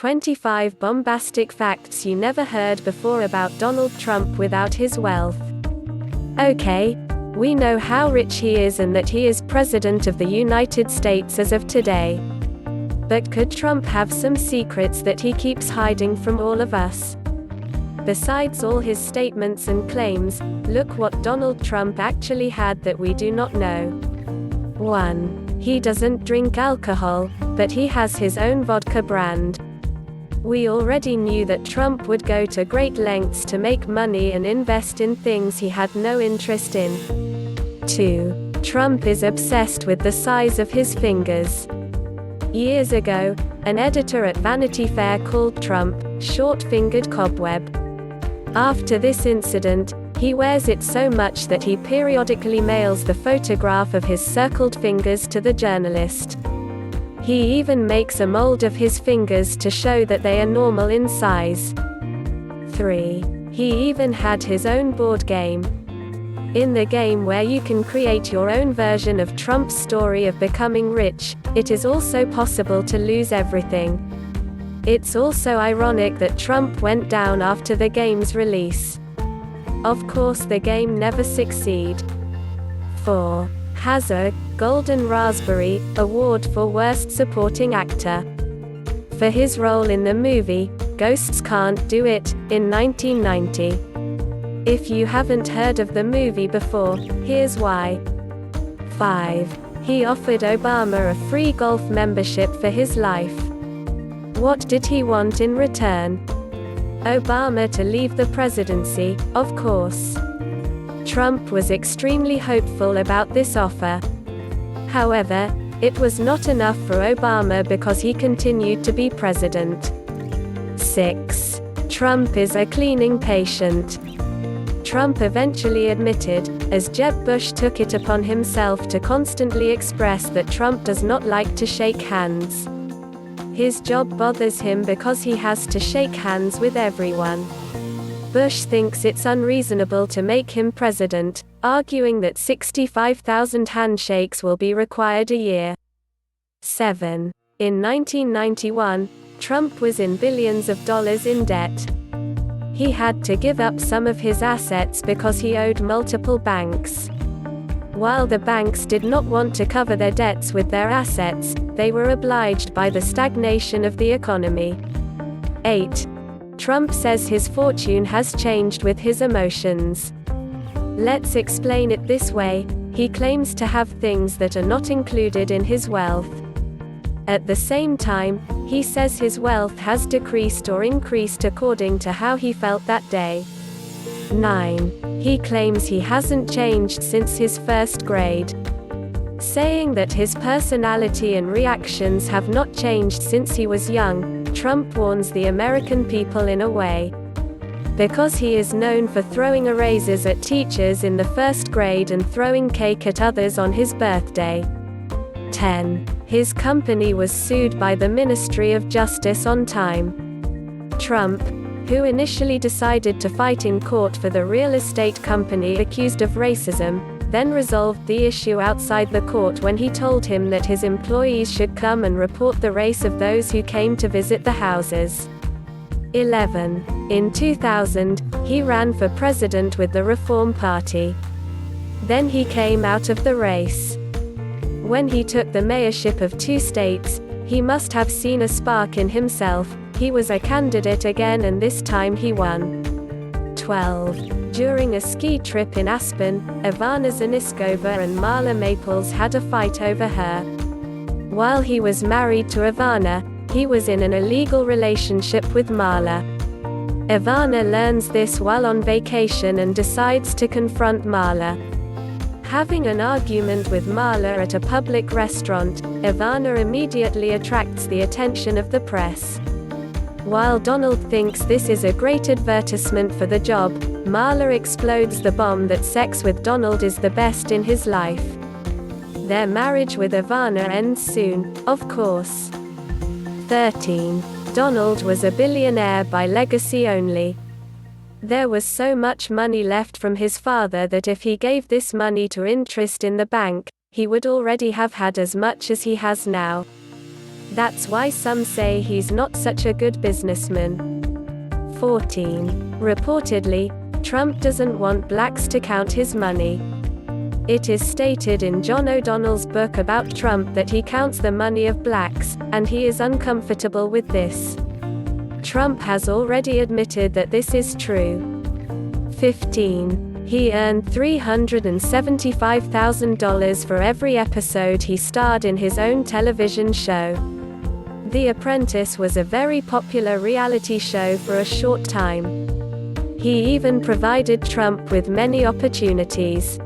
25 bombastic facts you never heard before about Donald Trump without his wealth. Okay, we know how rich he is and that he is President of the United States as of today. But could Trump have some secrets that he keeps hiding from all of us? Besides all his statements and claims, look what Donald Trump actually had that we do not know. 1. He doesn't drink alcohol, but he has his own vodka brand. We already knew that Trump would go to great lengths to make money and invest in things he had no interest in. 2. Trump is obsessed with the size of his fingers. Years ago, an editor at Vanity Fair called Trump, "short-fingered cobweb." After this incident, he wears it so much that he periodically mails the photograph of his circled fingers to the journalist. He even makes a mold of his fingers to show that they are normal in size. 3. He even had his own board game. In the game where you can create your own version of Trump's story of becoming rich, it is also possible to lose everything. It's also ironic that Trump went down after the game's release. Of course the game never succeeded. 4. Has a Golden Raspberry Award for Worst Supporting Actor for his role in the movie Ghosts Can't Do It in 1990. If you haven't heard of the movie before, here's why. 5. He offered Obama a free golf membership for his life. What did he want in return? Obama to leave the presidency, of course. Trump was extremely hopeful about this offer. However, it was not enough for Obama because he continued to be president. 6. Trump is a cleaning patient. Trump eventually admitted, as Jeb Bush took it upon himself to constantly express that Trump does not like to shake hands. His job bothers him because he has to shake hands with everyone. Bush thinks it's unreasonable to make him president, arguing that 65,000 handshakes will be required a year. 7. In 1991, Trump was in billions of dollars in debt. He had to give up some of his assets because he owed multiple banks. While the banks did not want to cover their debts with their assets, they were obliged by the stagnation of the economy. 8. Trump says his fortune has changed with his emotions. Let's explain it this way: he claims to have things that are not included in his wealth. At the same time, he says his wealth has decreased or increased according to how he felt that day. 9. He claims he hasn't changed since his first grade, saying that his personality and reactions have not changed since he was young. Trump warns the American people in a way, because he is known for throwing erasers at teachers in the first grade and throwing cake at others on his birthday. 10. His company was sued by the Ministry of Justice on time. Trump, who initially decided to fight in court for the real estate company accused of racism, then resolved the issue outside the court when he told him that his employees should come and report the race of those who came to visit the houses. 11. In 2000, he ran for president with the Reform Party. Then he came out of the race. When he took the mayorship of 2 states, he must have seen a spark in himself. He was a candidate again and this time he won. 12. During a ski trip in Aspen, Ivana Zaniskova and Marla Maples had a fight over her. While he was married to Ivana, he was in an illegal relationship with Marla. Ivana learns this while on vacation and decides to confront Marla. Having an argument with Marla at a public restaurant, Ivana immediately attracts the attention of the press. While Donald thinks this is a great advertisement for the job, Marla explodes the bomb that sex with Donald is the best in his life. Their marriage with Ivana ends soon, of course. 13. Donald was a billionaire by legacy only. There was so much money left from his father that if he gave this money to interest in the bank, he would already have had as much as he has now. That's why some say he's not such a good businessman. 14. Reportedly, Trump doesn't want blacks to count his money. It is stated in John O'Donnell's book about Trump that he counts the money of blacks, and he is uncomfortable with this. Trump has already admitted that this is true. 15. He earned $375,000 for every episode he starred in his own television show. The Apprentice was a very popular reality show for a short time. He even provided Trump with many opportunities.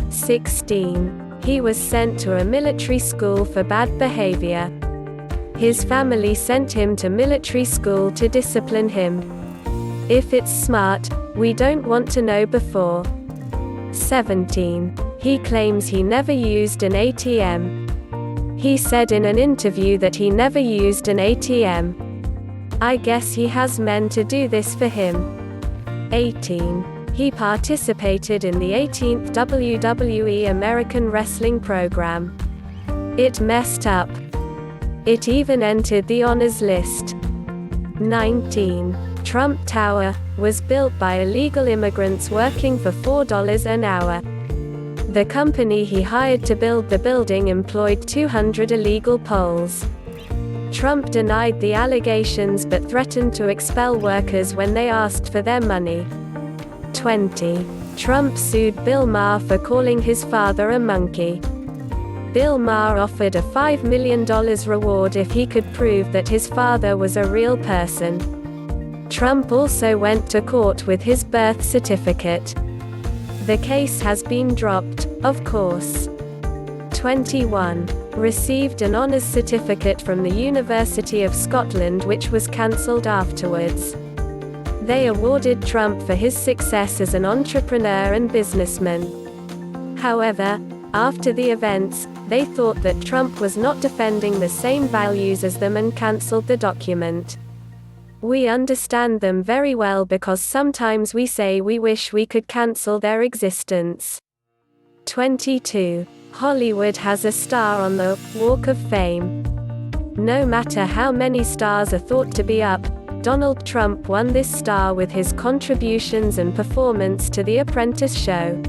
16. He was sent to a military school for bad behavior. His family sent him to military school to discipline him. If it's smart, we don't want to know before. 17. He claims he never used an ATM. He said in an interview that he never used an ATM. I guess he has men to do this for him. 18. He participated in the 18th WWE American Wrestling program. It messed up. It even entered the honors list. 19. Trump Tower was built by illegal immigrants working for $4 an hour. The company he hired to build the building employed 200 illegal Poles. Trump denied the allegations but threatened to expel workers when they asked for their money. 20. Trump sued Bill Maher for calling his father a monkey. Bill Maher offered a $5 million reward if he could prove that his father was a real person. Trump also went to court with his birth certificate. The case has been dropped, of course. 21. Received an honours certificate from the University of Scotland which was cancelled afterwards. They awarded Trump for his success as an entrepreneur and businessman. However, after the events, they thought that Trump was not defending the same values as them and cancelled the document. We understand them very well because sometimes we say we wish we could cancel their existence. 22. Hollywood has a star on the Walk of Fame. No matter how many stars are thought to be up, Donald Trump won this star with his contributions and performance to The Apprentice show.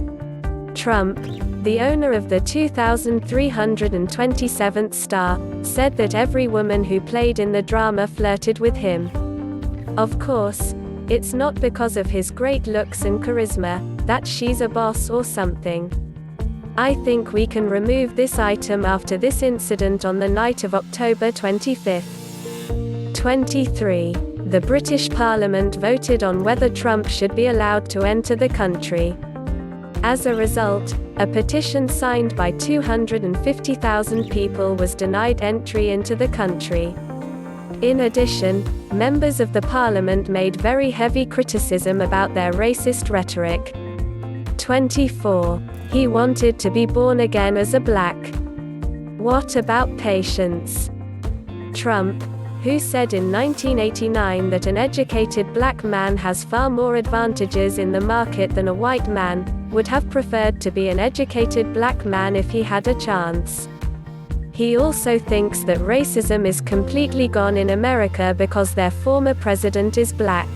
Trump, the owner of the 2,327th star, said that every woman who played in the drama flirted with him. Of course, it's not because of his great looks and charisma, that she's a boss or something. I think we can remove this item after this incident on the night of October 25. 23. The British Parliament voted on whether Trump should be allowed to enter the country. As a result, a petition signed by 250,000 people was denied entry into the country. In addition, members of the parliament made very heavy criticism about their racist rhetoric. 24. He wanted to be born again as a black. What about patience? Trump, who said in 1989 that an educated black man has far more advantages in the market than a white man, would have preferred to be an educated black man if he had a chance. He also thinks that racism is completely gone in America because their former president is black.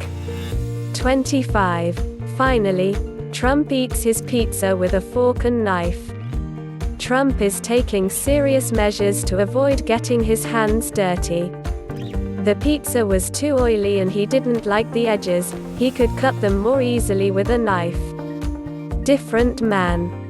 25. Finally, Trump eats his pizza with a fork and knife. Trump is taking serious measures to avoid getting his hands dirty. The pizza was too oily and he didn't like the edges, he could cut them more easily with a knife. Different man.